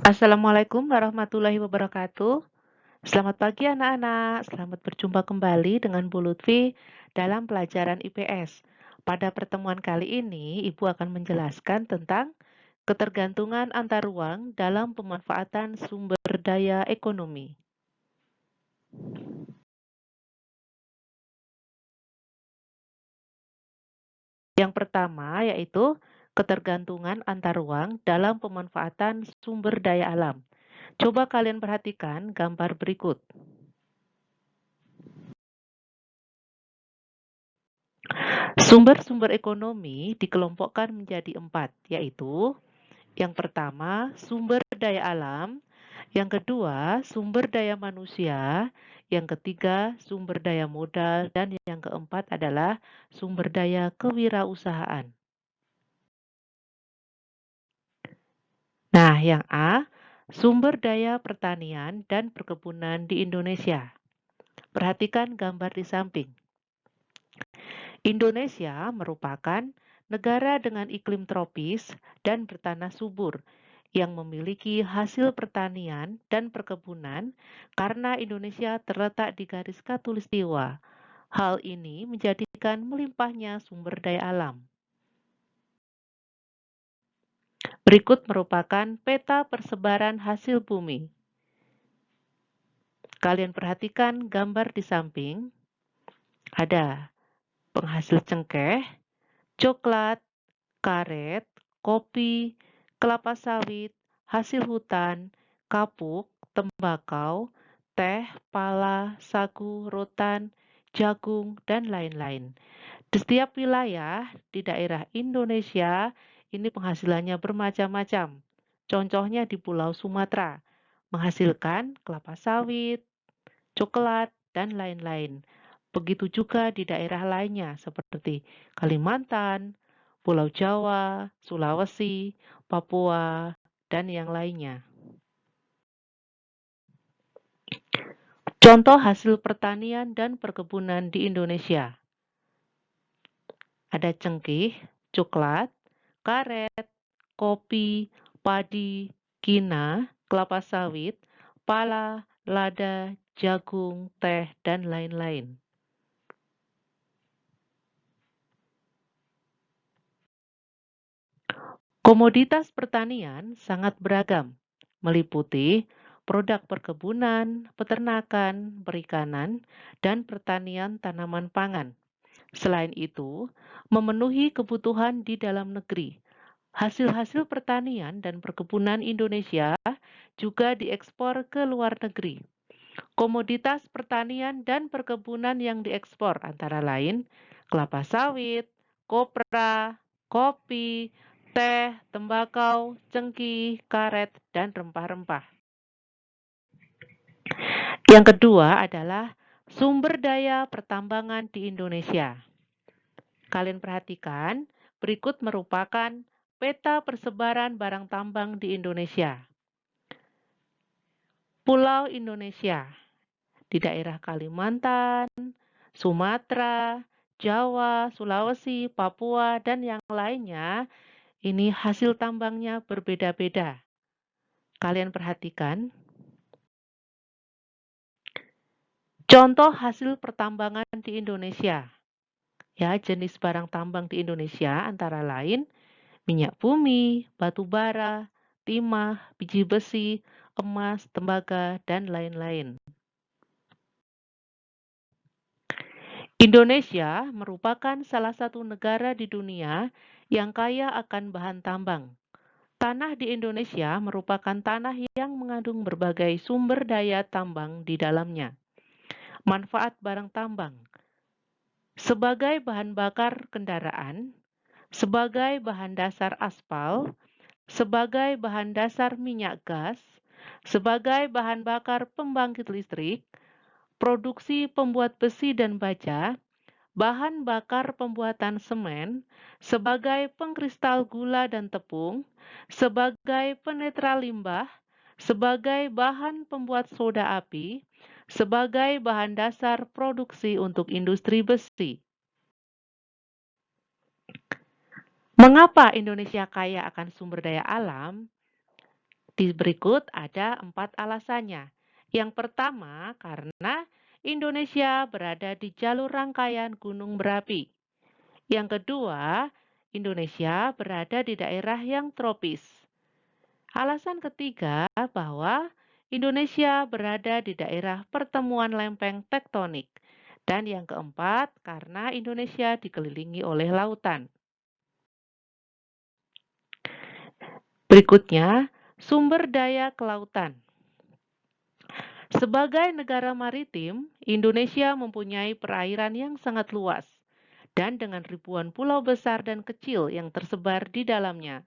Assalamualaikum warahmatullahi wabarakatuh. Selamat pagi anak-anak, selamat berjumpa kembali dengan Bu Lutfi dalam pelajaran IPS. Pada pertemuan kali ini, Ibu akan menjelaskan tentang ketergantungan antar ruang dalam pemanfaatan sumber daya ekonomi. Yang pertama yaitu ketergantungan antar ruang dalam pemanfaatan sumber daya alam. Coba kalian perhatikan gambar berikut. Sumber-sumber ekonomi dikelompokkan menjadi 4, yaitu yang pertama sumber daya alam, yang kedua sumber daya manusia, yang ketiga sumber daya modal, dan yang keempat adalah sumber daya kewirausahaan. Nah, yang A, sumber daya pertanian dan perkebunan di Indonesia. Perhatikan gambar di samping. Indonesia merupakan negara dengan iklim tropis dan bertanah subur yang memiliki hasil pertanian dan perkebunan karena Indonesia terletak di garis khatulistiwa. Hal ini menjadikan melimpahnya sumber daya alam. Berikut merupakan peta persebaran hasil bumi. Kalian perhatikan gambar di samping. Ada penghasil cengkeh, coklat, karet, kopi, kelapa sawit, hasil hutan, kapuk, tembakau, teh, pala, sagu, rotan, jagung, dan lain-lain. Di setiap wilayah di daerah Indonesia, ini penghasilannya bermacam-macam. Contohnya di Pulau Sumatera, menghasilkan kelapa sawit, coklat, dan lain-lain. Begitu juga di daerah lainnya seperti Kalimantan, Pulau Jawa, Sulawesi, Papua, dan yang lainnya. Contoh hasil pertanian dan perkebunan di Indonesia. Ada cengkeh, coklat, karet, kopi, padi, kina, kelapa sawit, pala, lada, jagung, teh, dan lain-lain. Komoditas pertanian sangat beragam, meliputi produk perkebunan, peternakan, perikanan, dan pertanian tanaman pangan. Selain itu, memenuhi kebutuhan di dalam negeri. Hasil-hasil pertanian dan perkebunan Indonesia juga diekspor ke luar negeri. Komoditas pertanian dan perkebunan yang diekspor antara lain kelapa sawit, kopra, kopi, teh, tembakau, cengkih, karet, dan rempah-rempah. Yang kedua adalah sumber daya pertambangan di Indonesia. Kalian perhatikan, berikut merupakan peta persebaran barang tambang di Indonesia. Pulau Indonesia di daerah Kalimantan, Sumatera, Jawa, Sulawesi, Papua, dan yang lainnya, ini hasil tambangnya berbeda-beda. Kalian perhatikan. Contoh hasil pertambangan di Indonesia. Ya, jenis barang tambang di Indonesia antara lain minyak bumi, batu bara, timah, biji besi, emas, tembaga, dan lain-lain. Indonesia merupakan salah satu negara di dunia yang kaya akan bahan tambang. Tanah di Indonesia merupakan tanah yang mengandung berbagai sumber daya tambang di dalamnya. Manfaat barang tambang sebagai bahan bakar kendaraan, sebagai bahan dasar aspal, sebagai bahan dasar minyak gas, sebagai bahan bakar pembangkit listrik, produksi pembuat besi dan baja, bahan bakar pembuatan semen, sebagai pengkristal gula dan tepung, sebagai penetral limbah, sebagai bahan pembuat soda api, sebagai bahan dasar produksi untuk industri besi. Mengapa Indonesia kaya akan sumber daya alam? Di berikut ada 4 alasannya. Yang pertama, karena Indonesia berada di jalur rangkaian gunung berapi. Yang kedua, Indonesia berada di daerah yang tropis. Alasan ketiga bahwa Indonesia berada di daerah pertemuan lempeng tektonik. Dan yang keempat, karena Indonesia dikelilingi oleh lautan. Berikutnya, sumber daya kelautan. Sebagai negara maritim, Indonesia mempunyai perairan yang sangat luas dan dengan ribuan pulau besar dan kecil yang tersebar di dalamnya.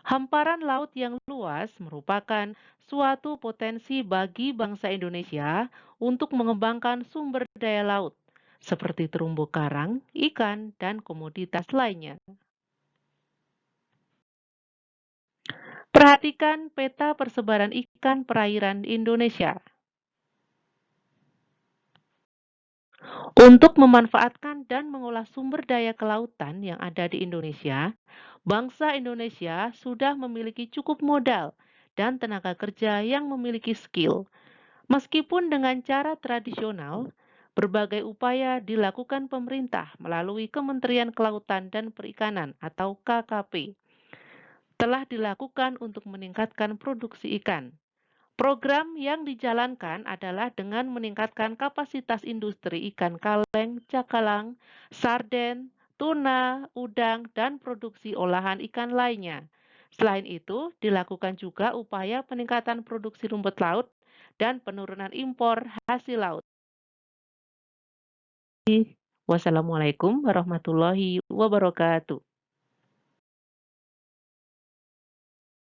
Hamparan laut yang luas merupakan suatu potensi bagi bangsa Indonesia untuk mengembangkan sumber daya laut, seperti terumbu karang, ikan, dan komoditas lainnya. Perhatikan peta persebaran ikan perairan Indonesia. Untuk memanfaatkan dan mengolah sumber daya kelautan yang ada di Indonesia, bangsa Indonesia sudah memiliki cukup modal dan tenaga kerja yang memiliki skill. Meskipun dengan cara tradisional, berbagai upaya dilakukan pemerintah melalui Kementerian Kelautan dan Perikanan atau KKP telah dilakukan untuk meningkatkan produksi ikan. Program yang dijalankan adalah dengan meningkatkan kapasitas industri ikan kaleng, cakalang, sarden, tuna, udang, dan produksi olahan ikan lainnya. Selain itu, dilakukan juga upaya peningkatan produksi rumput laut dan penurunan impor hasil laut. Wassalamualaikum warahmatullahi wabarakatuh.